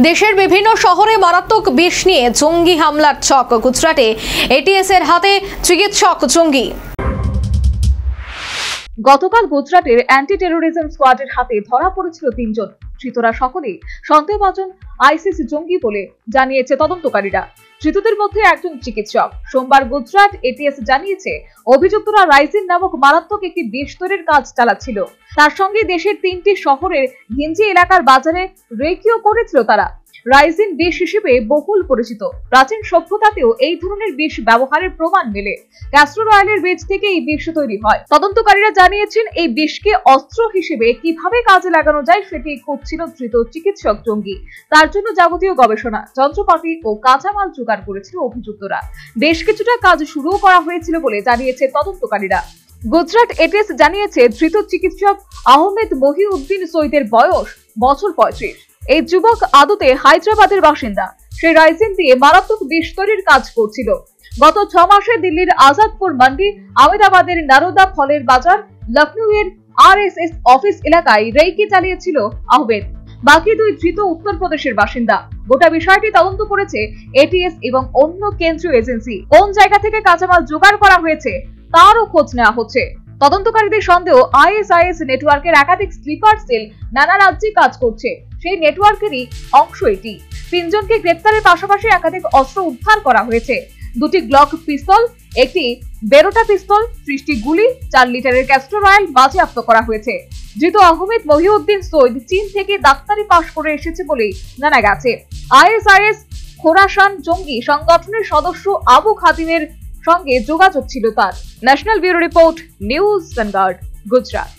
দেশের বিভিন্ন শহরে মারাত্মক বিষ নিয়ে জঙ্গি হামলার ছক। গুজরাটে এটিএস এর হাতে চিকিৎসক জঙ্গি। গতকাল গুজরাটের অ্যান্টি টেরোরিজম স্কোয়াডের হাতে ধরা পড়েছিল ৩ জন। ধৃতরা সকলেই সন্দেহভাজন আইসিস জঙ্গি বলে জানিয়েছে তদন্তকারীরা। ধৃতদের মধ্যে একজন চিকিৎসক। সোমবার গুজরাট এটিএস জানিয়েছে অভিযুক্তরা রাইজিন নামক মারাত্মক একটি বিষ তৈরির কাজ চালাচ্ছিল। তার সঙ্গে দেশের 3টি শহরের ঘিঞ্জি এলাকার বাজারে রেকিও করেছিল তারা। রাইজিন বিষ হিসেবে বহুল পরিচিত। প্রাচীন সভ্যতাতেও এই ধরনের বিষ ব্যবহারের প্রমাণ মেলে। ক্যাস্টর অয়েলের বীজ থেকে এই বিষ তৈরি হয়। তদন্তকারীরা জানিয়েছেন এই বিষকে অস্ত্র হিসেবে কিভাবে কাজে লাগানো যায় সেটি খুঁজছিল ধৃত চিকিৎসক জঙ্গি। তার জন্য যাবতীয় গবেষণা, যন্ত্রপাতি ও কাঁচামাল জোগাড় করেছিল অভিযুক্তরা। বেশ কিছুটা কাজ শুরুও করা হয়েছিল বলে জানিয়েছে তদন্তকারীরা। গুজরাট এটিএস জানিয়েছে ধৃত চিকিৎসক আহমেদ মহিউদ্দিন সৈয়দের বয়স বছর 35। এই যুবক আদতে হায়দ্রাবাদের বাসিন্দা। সে রাইজিন দিয়ে মারাত্মক বিষ তৈরির কাজ করছিল। গত 6 মাসে দিল্লির আজাদপুর মান্ডি, আহমেদাবাদের নারোদা ফলের বাজার, লখনউয়ের আরএসএস অফিস এলাকায় রেকি চালিয়েছিল আহমেদ। বাকি 2 ধৃত উত্তরপ্রদেশের বাসিন্দা। গোটা বিষয়টি তদন্ত করেছে এটিএস এবং অন্য কেন্দ্রীয় এজেন্সি। কোন জায়গা থেকে কাঁচামাল জোগাড় করা হয়েছে তারও খোঁজ নেওয়া হচ্ছে। তদন্তকারীদের সন্দেহ আইএসআইএস নেটওয়ার্কের একাধিক স্লিপার সেল নানা রাজ্যে কাজ করছে। সেই নেটওয়ার্কেরই অংশ এটি। 3 জনকে গ্রেপ্তারের পাশাপাশি একাধিক অস্ত্র উদ্ধার করা হয়েছে। 2টি গ্লক পিস্তল, একটি বেরোটা পিস্তল, 30টি গুলি, 4 লিটারের ক্যাস্টর অয়েল বাজেয়াপ্ত করা হয়েছে। ধৃত আহমেদ মহিউদ্দিন সৈয়দ চীন থেকে ডাক্তারি পাশ করে এসেছে বলে জানা গেছে। আইএসআইএস খোরাসান জঙ্গি সংগঠনের সদস্য আবু খাদিমের সঙ্গে যোগাযোগ ছিল তার। National bureau report, news vanguard, Gujarat.